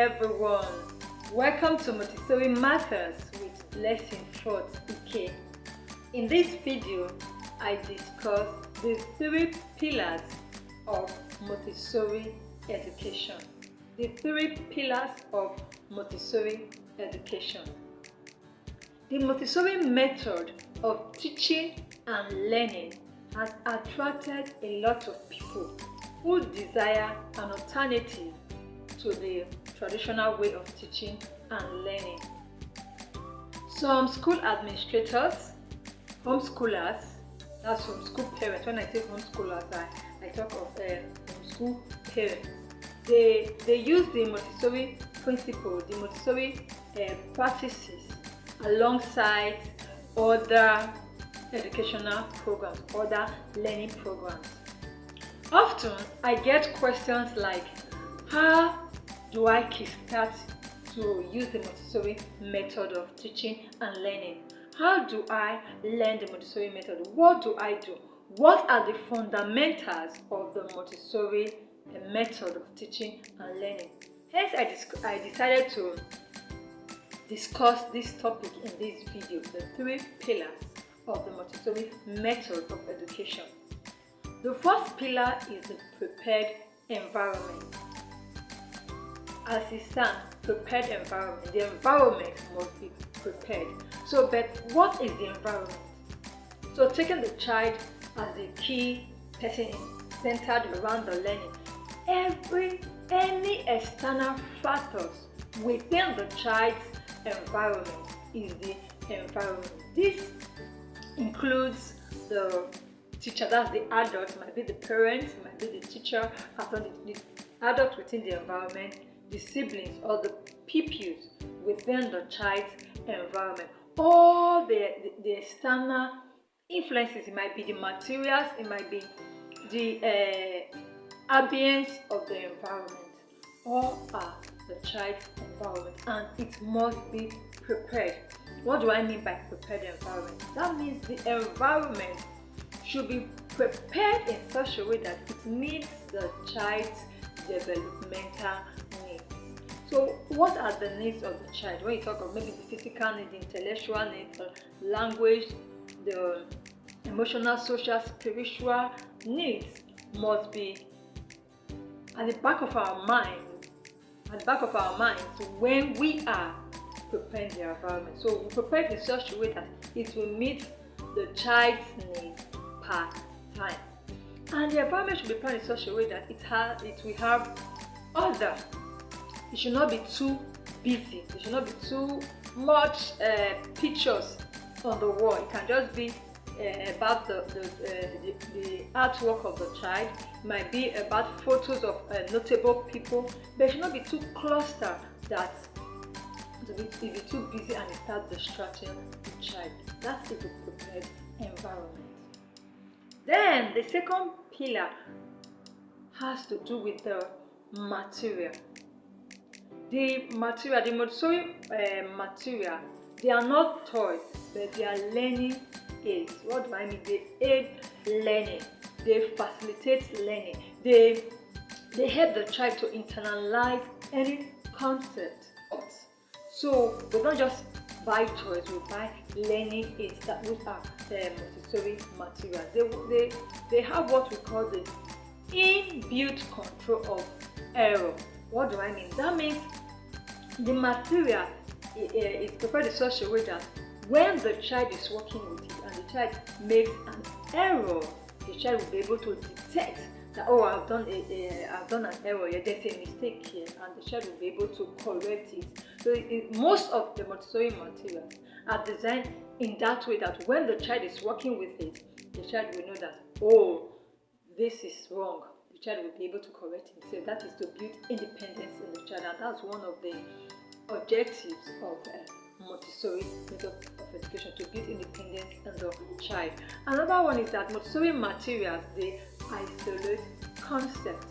everyone, welcome to Montessori Matters with Blessing Fort-Ike. In this video, I discuss the 3 pillars of Montessori education. The 3 pillars of Montessori education. The Montessori method of teaching and learning has attracted a lot of people who desire an alternative to the traditional way of teaching and learning. Some school administrators, homeschoolers, that's homeschool parents. When I say homeschoolers, I talk of homeschool parents. They use the Montessori principles, the Montessori practices alongside other educational programs, other learning programs. Often I get questions like, how do I kickstart to use the Montessori method of teaching and learning? How do I learn the Montessori method? What do I do? What are the fundamentals of the Montessori method of teaching and learning? Hence, I decided to discuss this topic in this video, the 3 pillars of the Montessori method of education. The first pillar is the prepared environment. As it stands, prepared environment. The environment must be prepared. So, but what is the environment? So, taking the child as the key person centered around the learning. Any external factors within the child's environment is the environment. This includes the teacher, that's the adult, might be the parents, might be the teacher, the adult within the environment, the siblings or the pupils within the child's environment. All the external influences, it might be the materials, it might be the ambience of the environment. All are the child's environment and it must be prepared. What do I mean by prepared environment? That means the environment should be prepared in such a way that it meets the child's developmental needs. So what are the needs of the child? When you talk of maybe the physical needs, the intellectual needs, the language, the emotional, social, spiritual needs must be at the back of our mind. At the back of our minds when we are preparing the environment. So we prepare it in such a way that it will meet the child's needs per time. And the environment should be planned in such a way that it will have order. It should not be too busy. It should not be too much pictures on the wall. It can just be about the artwork of the child. It might be about photos of notable people, but it should not be too clustered that it will be too busy and it starts distracting the child. That's the prepared environment. Then the second pillar has to do with the material. The Montessori material, they are not toys, but they are learning aids. What do I mean? They aid learning. They facilitate learning. They help the child to internalize any concept. So we don't just buy toys, we buy learning aids that which are Montessori materials. They have what we call the inbuilt control of error. What do I mean? That means the material is prepared in such a way that when the child is working with it and the child makes an error, the child will be able to detect that, oh, I've done an error here, there's a mistake here, and the child will be able to correct it. So most of the Montessori materials are designed in that way that when the child is working with it, the child will know that, oh, this is wrong. The child will be able to correct himself. That is to build independence in the child, and that's one of the objectives of Montessori method of education, to build independence in the child. Another one is that Montessori materials, they isolate concept.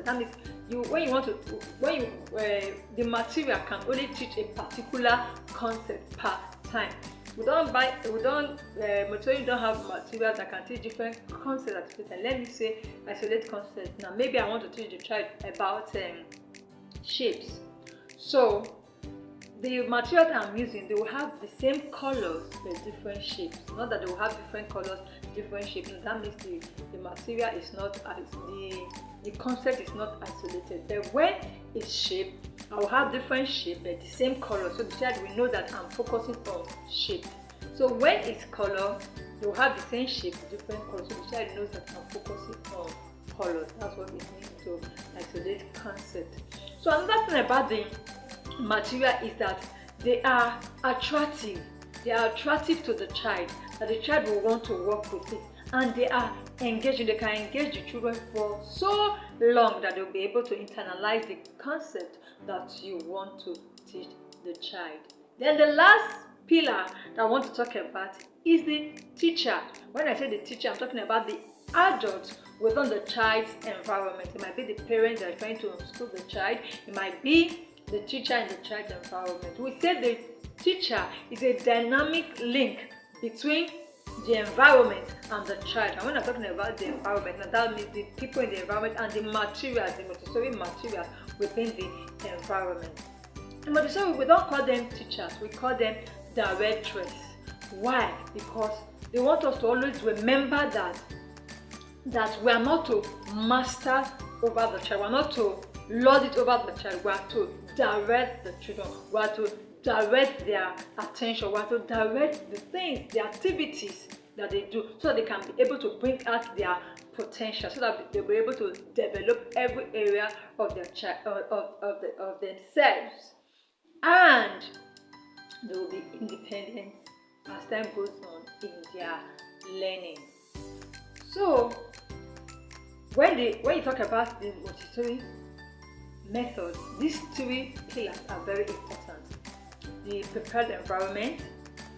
That means the material can only teach a particular concept per time. Montessori don't have materials that can teach different concepts at the time. Let me say isolate concepts. Now maybe I want to teach the child about shapes. So the material that I'm using, they will have the same colors but different shapes. Not that they will have different colors, different shapes. That means the material is not as the concept is not isolated. But when it's shaped, I will have different shape but the same color. So the child will know that I'm focusing on shape. So when it's color, they will have the same shape, different colors. So the child knows that I'm focusing on colors. That's what it means to isolate concept. So another thing about the material is that they are attractive. They are attractive to the child, that the child will want to work with it, and they are engaging. They can engage the children for so long that they'll be able to internalize the concept that you want to teach the child. Then the last pillar that I want to talk about is the teacher. When I say the teacher, I'm talking about the adult within the child's environment. It might be the parents that are trying to homeschool the child. It might be the teacher in the child's environment. We say the teacher is a dynamic link between the environment and the child. And when I'm talking about the environment, now that means the people in the environment and the materials, the Montessori materials within the environment. In Montessori, we don't call them teachers, we call them directors. Why? Because they want us to always remember that we are not to master over the child, we are not to lord it over the child, we are to direct the children, we are to direct their attention, we are to direct the things, the activities that they do, so they can be able to bring out their potential, so that they'll be able to develop every area of their of themselves, and they will be independent as time goes on in their learning. So when you talk about the Montessori method, these three pillars are very important: the prepared environment,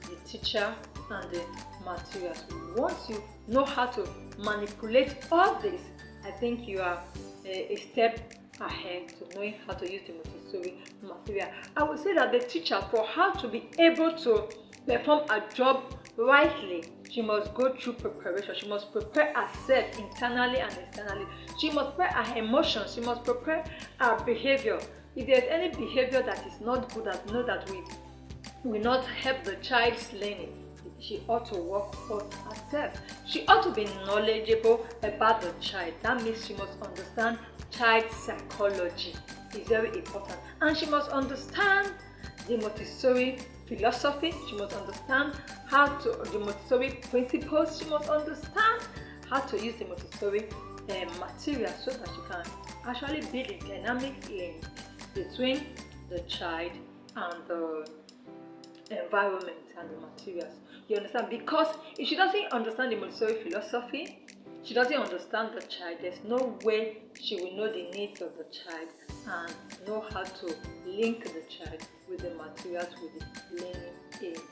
the teacher, and the materials. Once you know how to manipulate all this, I think you are a step ahead to knowing how to use the Montessori material. I would say that the teacher, for her to be able to perform a job rightly, she must go through preparation. She must prepare herself internally and externally. She must prepare her emotions. She must prepare her behavior. If there's any behavior that is not good, that know that we will not help the child's learning, she ought to work for herself. She ought to be knowledgeable about the child. That means she must understand child psychology. It's very important. And she must understand the Montessori philosophy. She must understand the Montessori principles. She must understand how to use the Montessori material, so that she can actually build a dynamic link between the child and the environment and the materials. You understand? Because if she doesn't understand the Montessori philosophy, she doesn't understand the child, there's no way she will know the needs of the child and know how to link the child with the materials, with the learning aids.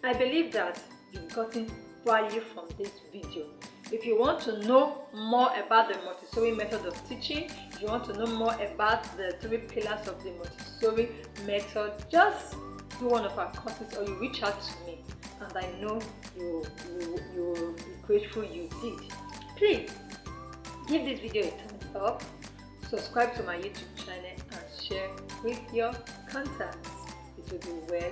I believe that you've gotten value from this video. If you want to know more about the Montessori method of teaching, if you want to know more about the three pillars of the Montessori method, just do one of our courses, or you reach out to me, and I know you'll be grateful you did. Please give this video a thumbs up, subscribe to my YouTube channel, and share with your contacts. It will be well